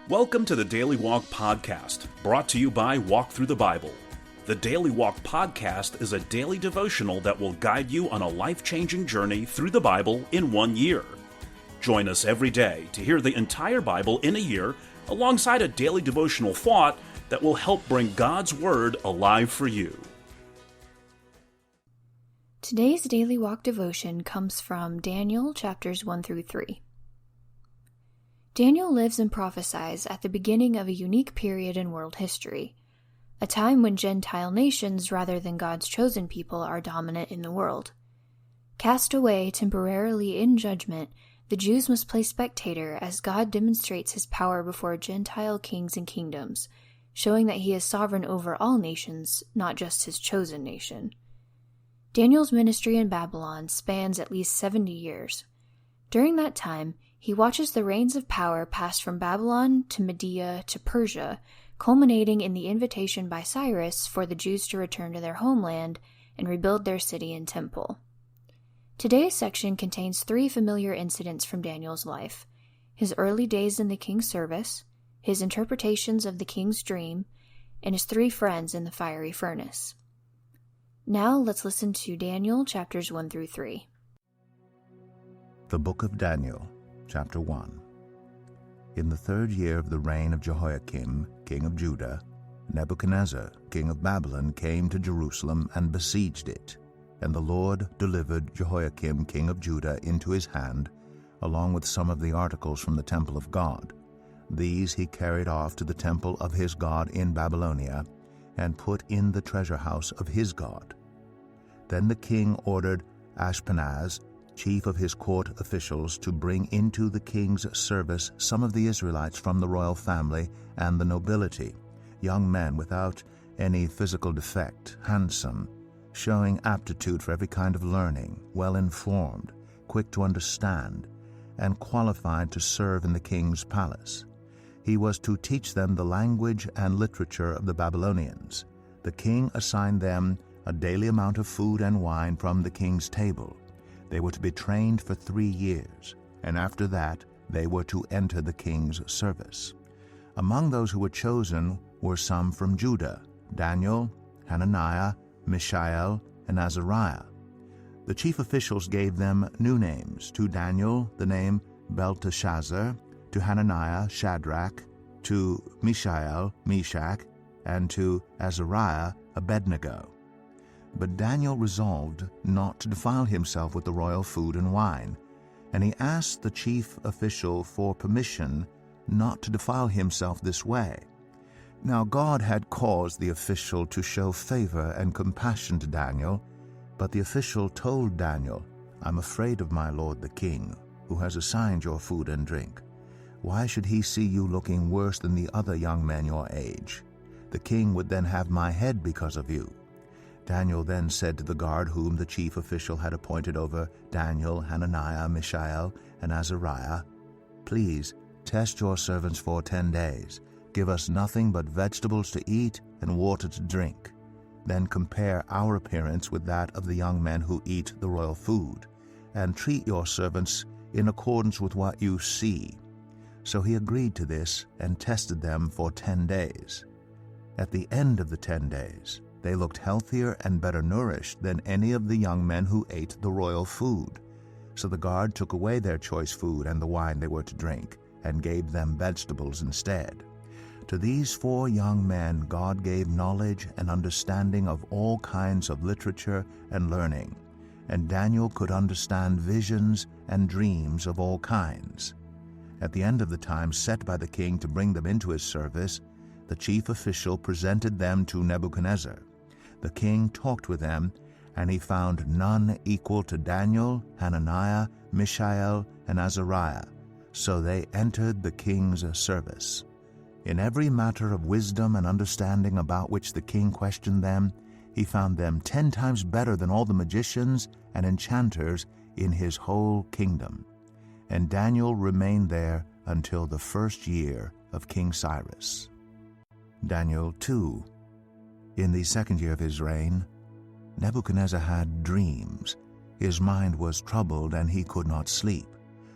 Welcome to the Daily Walk Podcast, brought to you by Walk Thru the Bible. The Daily Walk Podcast is a daily devotional that will guide you on a life-changing journey through the Bible in 1 year. Join us every day to hear the entire Bible in a year, alongside a daily devotional thought that will help bring God's Word alive for you. Today's Daily Walk devotion comes from Daniel chapters 1 through 3. Daniel lives and prophesies at the beginning of a unique period in world history, a time when Gentile nations rather than God's chosen people are dominant in the world. Cast away temporarily in judgment, the Jews must play spectator as God demonstrates his power before Gentile kings and kingdoms, showing that he is sovereign over all nations, not just his chosen nation. Daniel's ministry in Babylon spans at least 70 years. During that time, he watches the reigns of power pass from Babylon to Media to Persia, culminating in the invitation by Cyrus for the Jews to return to their homeland and rebuild their city and temple. Today's section contains 3 familiar incidents from Daniel's life: his early days in the king's service, his interpretations of the king's dream, and his 3 friends in the fiery furnace. Now let's listen to Daniel chapters 1 through 3. The Book of Daniel, Chapter 1. In the 3rd year of the reign of Jehoiakim, king of Judah, Nebuchadnezzar, king of Babylon, came to Jerusalem and besieged it. And the Lord delivered Jehoiakim, king of Judah, into his hand, along with some of the articles from the temple of God. These he carried off to the temple of his God in Babylonia, and put in the treasure house of his God. Then the king ordered Ashpenaz, chief of his court officials, to bring into the king's service some of the Israelites from the royal family and the nobility, young men without any physical defect, handsome, showing aptitude for every kind of learning, well-informed, quick to understand, and qualified to serve in the king's palace. He was to teach them the language and literature of the Babylonians. The king assigned them a daily amount of food and wine from the king's table. They were to be trained for 3 years, and after that they were to enter the king's service. Among those who were chosen were some from Judah: Daniel, Hananiah, Mishael, and Azariah. The chief officials gave them new names: to Daniel the name Belteshazzar, to Hananiah Shadrach, to Mishael Meshach, and to Azariah Abednego. But Daniel resolved not to defile himself with the royal food and wine, and he asked the chief official for permission not to defile himself this way. Now God had caused the official to show favor and compassion to Daniel, but the official told Daniel, "I'm afraid of my lord the king, who has assigned your food and drink. Why should he see you looking worse than the other young men your age? The king would then have my head because of you." Daniel then said to the guard whom the chief official had appointed over Daniel, Hananiah, Mishael, and Azariah, "Please test your servants for 10 days. Give us nothing but vegetables to eat and water to drink. Then compare our appearance with that of the young men who eat the royal food, and treat your servants in accordance with what you see." So he agreed to this and tested them for 10 days. At the end of the 10 days, they looked healthier and better nourished than any of the young men who ate the royal food. So the guard took away their choice food and the wine they were to drink, and gave them vegetables instead. To these 4 young men God gave knowledge and understanding of all kinds of literature and learning, and Daniel could understand visions and dreams of all kinds. At the end of the time set by the king to bring them into his service, the chief official presented them to Nebuchadnezzar. The king talked with them, and he found none equal to Daniel, Hananiah, Mishael, and Azariah, so they entered the king's service. In every matter of wisdom and understanding about which the king questioned them, he found them 10 times better than all the magicians and enchanters in his whole kingdom. And Daniel remained there until the 1st year of King Cyrus. Daniel 2. In the 2nd year of his reign, Nebuchadnezzar had dreams. His mind was troubled, and he could not sleep.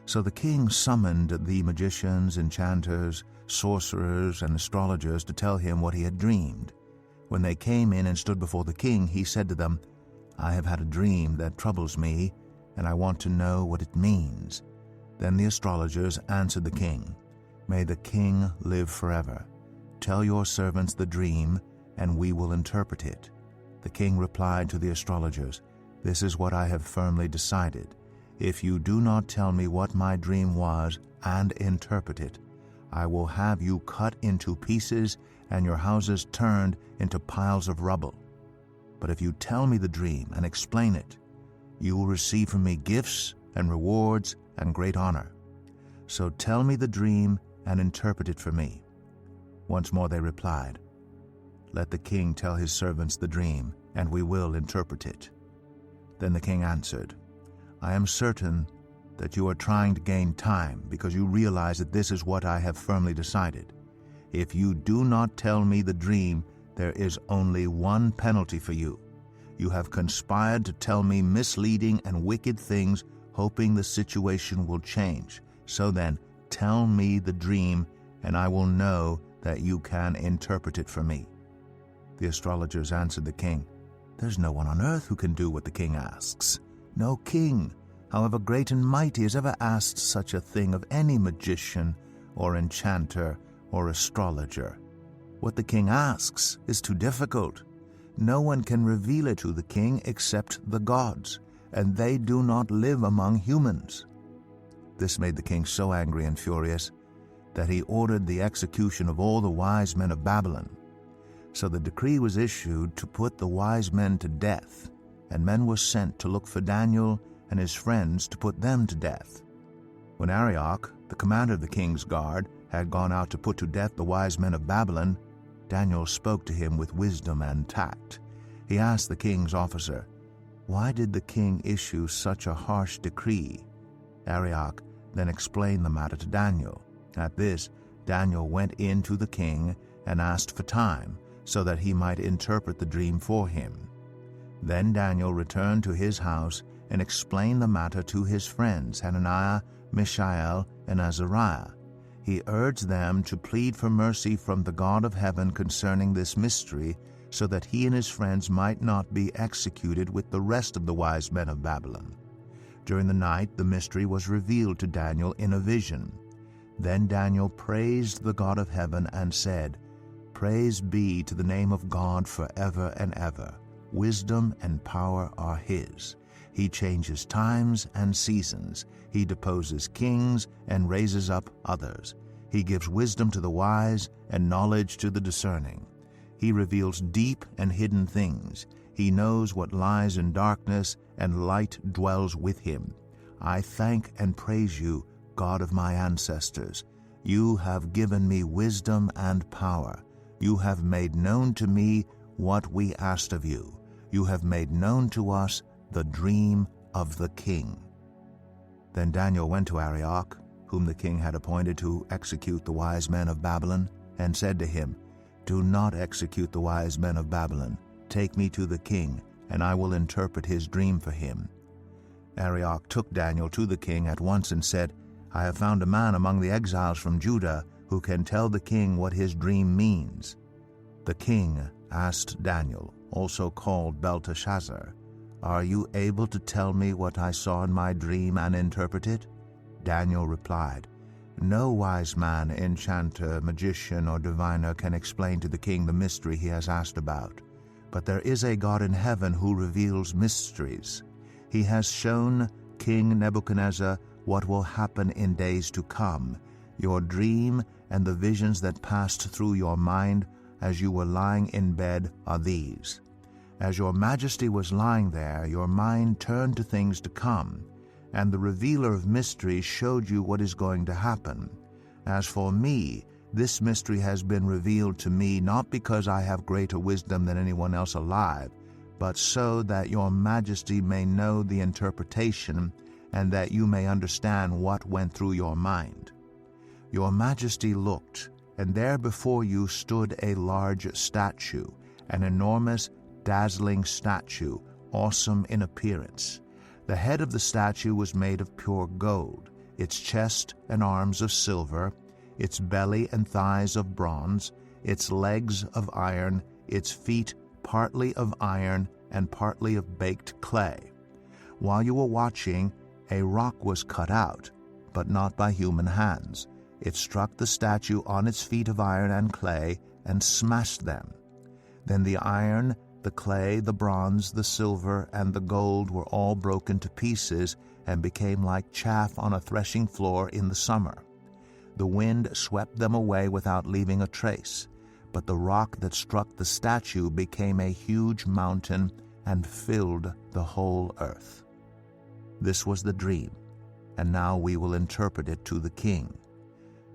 So the king summoned the magicians, enchanters, sorcerers, and astrologers to tell him what he had dreamed. When they came in and stood before the king, he said to them, "I have had a dream that troubles me, and I want to know what it means." Then the astrologers answered the king, "May the king live forever. Tell your servants the dream, and we will interpret it." The king replied to the astrologers, "This is what I have firmly decided. If you do not tell me what my dream was and interpret it, I will have you cut into pieces and your houses turned into piles of rubble. But if you tell me the dream and explain it, you will receive from me gifts and rewards and great honor. So tell me the dream and interpret it for me." Once more they replied, "Let the king tell his servants the dream, and we will interpret it." Then the king answered, "I am certain that you are trying to gain time because you realize that this is what I have firmly decided. If you do not tell me the dream, there is only one penalty for you. You have conspired to tell me misleading and wicked things, hoping the situation will change. So then, tell me the dream, and I will know that you can interpret it for me." The astrologers answered the king, "There's no one on earth who can do what the king asks. No king, however great and mighty, has ever asked such a thing of any magician or enchanter or astrologer. What the king asks is too difficult. No one can reveal it to the king except the gods, and they do not live among humans." This made the king so angry and furious that he ordered the execution of all the wise men of Babylon. So the decree was issued to put the wise men to death, and men were sent to look for Daniel and his friends to put them to death. When Arioch, the commander of the king's guard, had gone out to put to death the wise men of Babylon, Daniel spoke to him with wisdom and tact. He asked the king's officer, "Why did the king issue such a harsh decree?" Arioch then explained the matter to Daniel. At this, Daniel went in to the king and asked for time, so that he might interpret the dream for him. Then Daniel returned to his house and explained the matter to his friends Hananiah, Mishael, and Azariah. He urged them to plead for mercy from the God of heaven concerning this mystery, so that he and his friends might not be executed with the rest of the wise men of Babylon. During the night the mystery was revealed to Daniel in a vision. Then Daniel praised the God of heaven and said, "Praise be to the name of God forever and ever. Wisdom and power are his. He changes times and seasons. He deposes kings and raises up others. He gives wisdom to the wise and knowledge to the discerning. He reveals deep and hidden things. He knows what lies in darkness, and light dwells with him. I thank and praise you, God of my ancestors. You have given me wisdom and power. You have made known to me what we asked of you. You have made known to us the dream of the king." Then Daniel went to Arioch, whom the king had appointed to execute the wise men of Babylon, and said to him, "Do not execute the wise men of Babylon. Take me to the king, and I will interpret his dream for him." Arioch took Daniel to the king at once and said, "I have found a man among the exiles from Judah who can tell the king what his dream means." The king asked Daniel, also called Belteshazzar, "Are you able to tell me what I saw in my dream and interpret it?" Daniel replied, "No wise man, enchanter, magician, or diviner can explain to the king the mystery he has asked about. But there is a God in heaven who reveals mysteries. He has shown King Nebuchadnezzar what will happen in days to come. Your dream and the visions that passed through your mind as you were lying in bed are these. As your majesty was lying there, your mind turned to things to come, and the revealer of mysteries showed you what is going to happen. As for me, this mystery has been revealed to me not because I have greater wisdom than anyone else alive, but so that your majesty may know the interpretation and that you may understand what went through your mind. Your majesty looked, and there before you stood a large statue, an enormous, dazzling statue, awesome in appearance. The head of the statue was made of pure gold, its chest and arms of silver, its belly and thighs of bronze, its legs of iron, its feet partly of iron and partly of baked clay. While you were watching, a rock was cut out, but not by human hands. It struck the statue on its feet of iron and clay and smashed them. Then the iron, the clay, the bronze, the silver, and the gold were all broken to pieces and became like chaff on a threshing floor in the summer. The wind swept them away without leaving a trace, but the rock that struck the statue became a huge mountain and filled the whole earth. This was the dream, and now we will interpret it to the king.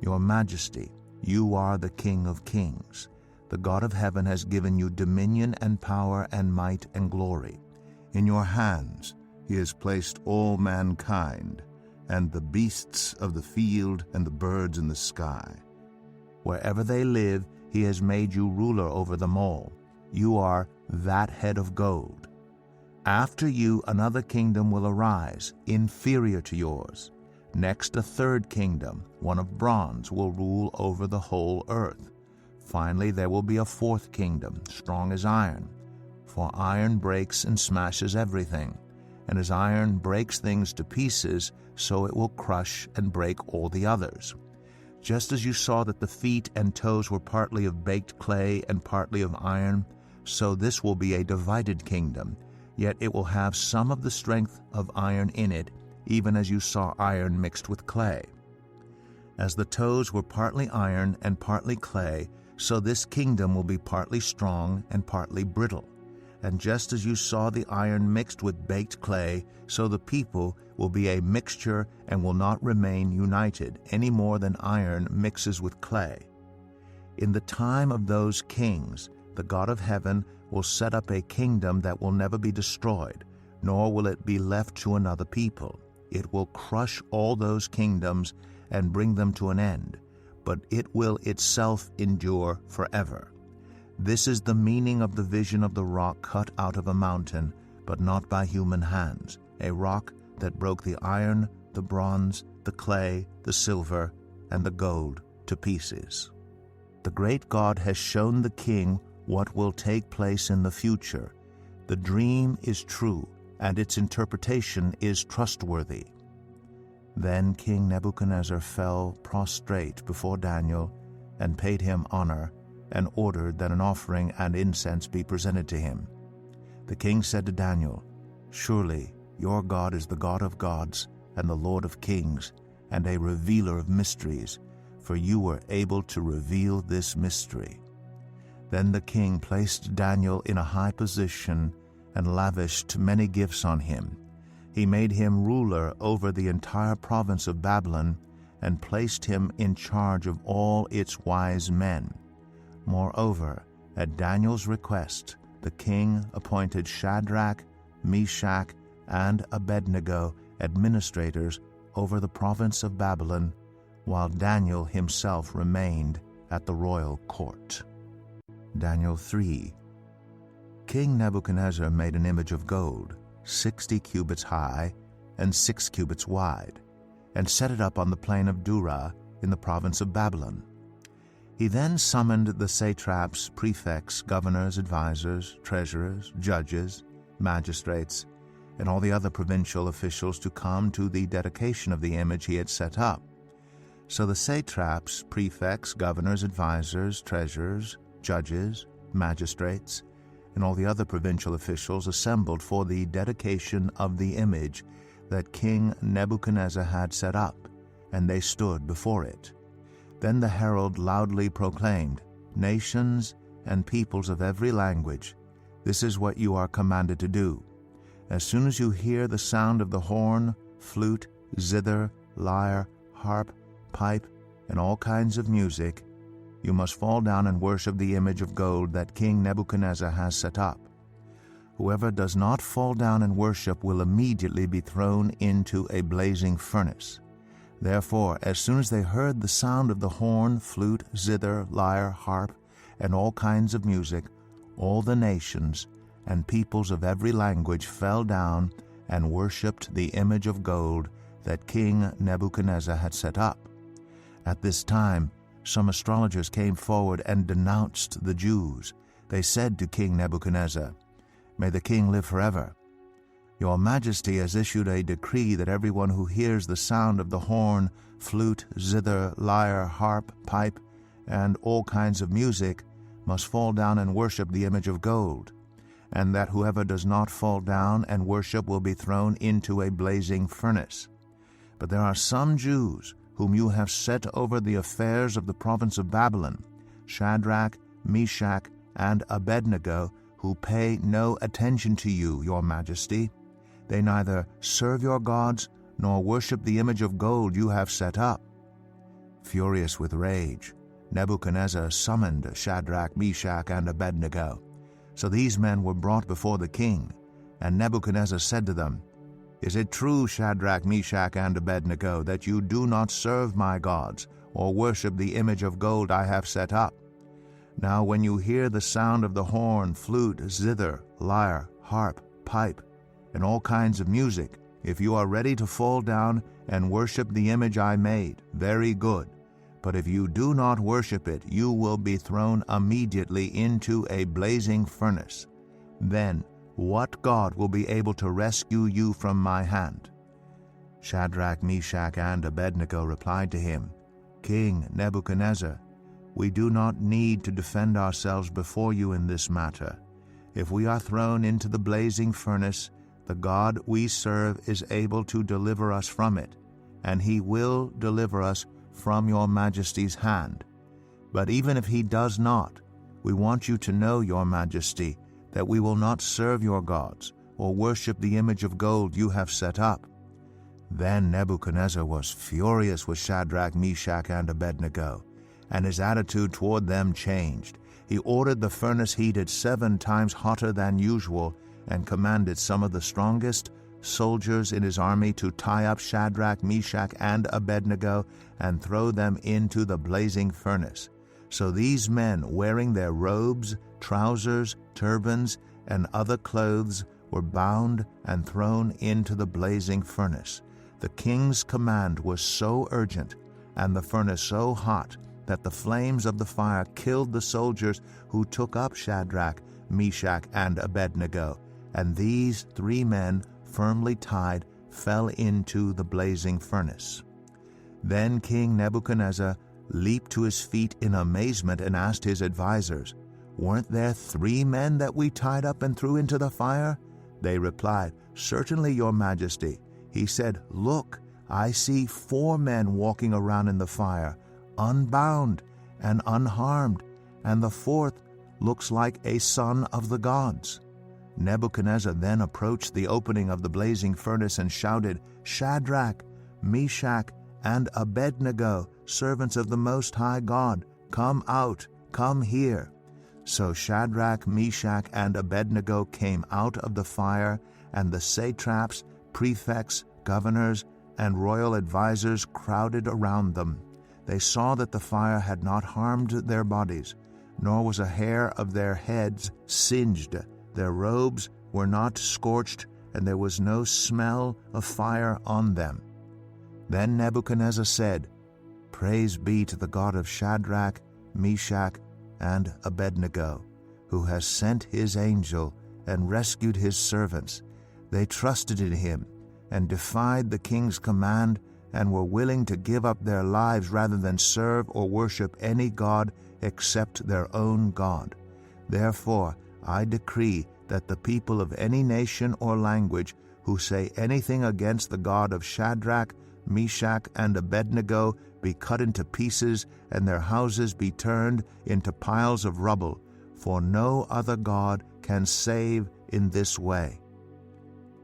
Your Majesty, you are the King of kings. The God of heaven has given you dominion and power and might and glory. In your hands he has placed all mankind, and the beasts of the field and the birds in the sky. Wherever they live, he has made you ruler over them all. You are that head of gold. After you, another kingdom will arise, inferior to yours. Next, a third kingdom, one of bronze, will rule over the whole earth. Finally, there will be a fourth kingdom, strong as iron. For iron breaks and smashes everything, and as iron breaks things to pieces, so it will crush and break all the others. Just as you saw that the feet and toes were partly of baked clay and partly of iron, so this will be a divided kingdom, yet it will have some of the strength of iron in it, even as you saw iron mixed with clay. As the toes were partly iron and partly clay, so this kingdom will be partly strong and partly brittle. And just as you saw the iron mixed with baked clay, so the people will be a mixture and will not remain united, any more than iron mixes with clay. In the time of those kings, the God of heaven will set up a kingdom that will never be destroyed, nor will it be left to another people. It will crush all those kingdoms and bring them to an end, but it will itself endure forever. This is the meaning of the vision of the rock cut out of a mountain, but not by human hands, a rock that broke the iron, the bronze, the clay, the silver, and the gold to pieces. The great God has shown the king what will take place in the future. The dream is true, and its interpretation is trustworthy. Then King Nebuchadnezzar fell prostrate before Daniel and paid him honor, and ordered that an offering and incense be presented to him. The king said to Daniel, "Surely your God is the God of gods and the Lord of kings, and a revealer of mysteries, for you were able to reveal this mystery." Then the king placed Daniel in a high position and lavished many gifts on him. He made him ruler over the entire province of Babylon and placed him in charge of all its wise men. Moreover, at Daniel's request, the king appointed Shadrach, Meshach, and Abednego administrators over the province of Babylon, while Daniel himself remained at the royal court. Daniel 3. King Nebuchadnezzar made an image of gold, 60 cubits high and 6 cubits wide, and set it up on the plain of Dura in the province of Babylon. He then summoned the satraps, prefects, governors, advisors, treasurers, judges, magistrates, and all the other provincial officials to come to the dedication of the image he had set up. So the satraps, prefects, governors, advisors, treasurers, judges, magistrates, and all the other provincial officials assembled for the dedication of the image that King Nebuchadnezzar had set up, and they stood before it. Then the herald loudly proclaimed, "Nations and peoples of every language, this is what you are commanded to do. As soon as you hear the sound of the horn, flute, zither, lyre, harp, pipe, and all kinds of music, you must fall down and worship the image of gold that King Nebuchadnezzar has set up. Whoever does not fall down and worship will immediately be thrown into a blazing furnace." Therefore, as soon as they heard the sound of the horn, flute, zither, lyre, harp, and all kinds of music, all the nations and peoples of every language fell down and worshipped the image of gold that King Nebuchadnezzar had set up. At this time, some astrologers came forward and denounced the Jews. They said to King Nebuchadnezzar, "May the king live forever. Your Majesty has issued a decree that everyone who hears the sound of the horn, flute, zither, lyre, harp, pipe, and all kinds of music must fall down and worship the image of gold, and that whoever does not fall down and worship will be thrown into a blazing furnace. But there are some Jews whom you have set over the affairs of the province of Babylon, Shadrach, Meshach, and Abednego, who pay no attention to you, your Majesty. They neither serve your gods nor worship the image of gold you have set up." Furious with rage, Nebuchadnezzar summoned Shadrach, Meshach, and Abednego. So these men were brought before the king, and Nebuchadnezzar said to them, "Is it true, Shadrach, Meshach, and Abednego, that you do not serve my gods or worship the image of gold I have set up? Now when you hear the sound of the horn, flute, zither, lyre, harp, pipe, and all kinds of music, if you are ready to fall down and worship the image I made, very good. But if you do not worship it, you will be thrown immediately into a blazing furnace. Then what God will be able to rescue you from my hand?" Shadrach, Meshach, and Abednego replied to him, "King Nebuchadnezzar, we do not need to defend ourselves before you in this matter. If we are thrown into the blazing furnace, the God we serve is able to deliver us from it, and he will deliver us from your Majesty's hand. But even if he does not, we want you to know, your Majesty, that we will not serve your gods or worship the image of gold you have set up." Then Nebuchadnezzar was furious with Shadrach, Meshach, and Abednego, and his attitude toward them changed. He ordered the furnace heated 7 times hotter than usual and commanded some of the strongest soldiers in his army to tie up Shadrach, Meshach, and Abednego and throw them into the blazing furnace. So these men, wearing their robes, trousers, turbans, and other clothes, were bound and thrown into the blazing furnace. The king's command was so urgent and the furnace so hot that the flames of the fire killed the soldiers who took up Shadrach, Meshach, and Abednego, and these 3 men, firmly tied, fell into the blazing furnace. Then King Nebuchadnezzar leaped to his feet in amazement and asked his advisers, "Weren't there 3 men that we tied up and threw into the fire?" They replied, "Certainly, your Majesty." He said, "Look, I see 4 men walking around in the fire, unbound and unharmed, and the 4th looks like a son of the gods." Nebuchadnezzar then approached the opening of the blazing furnace and shouted, "Shadrach, Meshach, and Abednego, servants of the Most High God, come out, come here." So Shadrach, Meshach, and Abednego came out of the fire, and the satraps, prefects, governors, and royal advisers crowded around them. They saw that the fire had not harmed their bodies, nor was a hair of their heads singed. Their robes were not scorched, and there was no smell of fire on them. Then Nebuchadnezzar said, "Praise be to the God of Shadrach, Meshach, and Abednego, who has sent his angel and rescued his servants. They trusted in him and defied the king's command and were willing to give up their lives rather than serve or worship any god except their own God. Therefore, I decree that the people of any nation or language who say anything against the God of Shadrach, Meshach, and Abednego be cut into pieces, and their houses be turned into piles of rubble, for no other God can save in this way."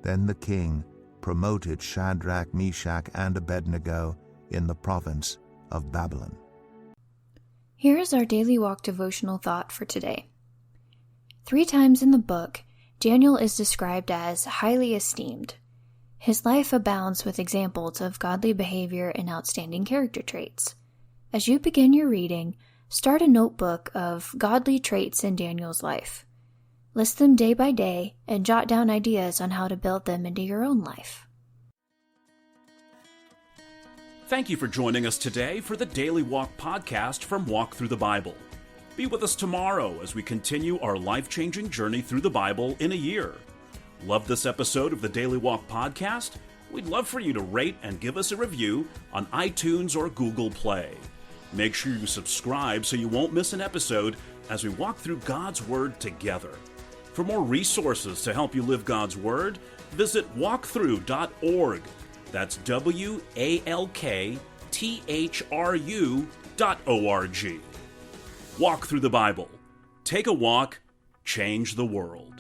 Then the king promoted Shadrach, Meshach, and Abednego in the province of Babylon. Here is our Daily Walk Devotional thought for today. 3 times in the book, Daniel is described as highly esteemed. His life abounds with examples of godly behavior and outstanding character traits. As you begin your reading, start a notebook of godly traits in Daniel's life. List them day by day and jot down ideas on how to build them into your own life. Thank you for joining us today for the Daily Walk Podcast from Walk Thru the Bible. Be with us tomorrow as we continue our life-changing journey through the Bible in a year. Love this episode of the Daily Walk Podcast? We'd love for you to rate and give us a review on iTunes or Google Play. Make sure you subscribe so you won't miss an episode as we walk through God's Word together. For more resources to help you live God's Word, visit walkthru.org. That's WALKTHRU.org. Walk through the Bible. Take a walk, change the world.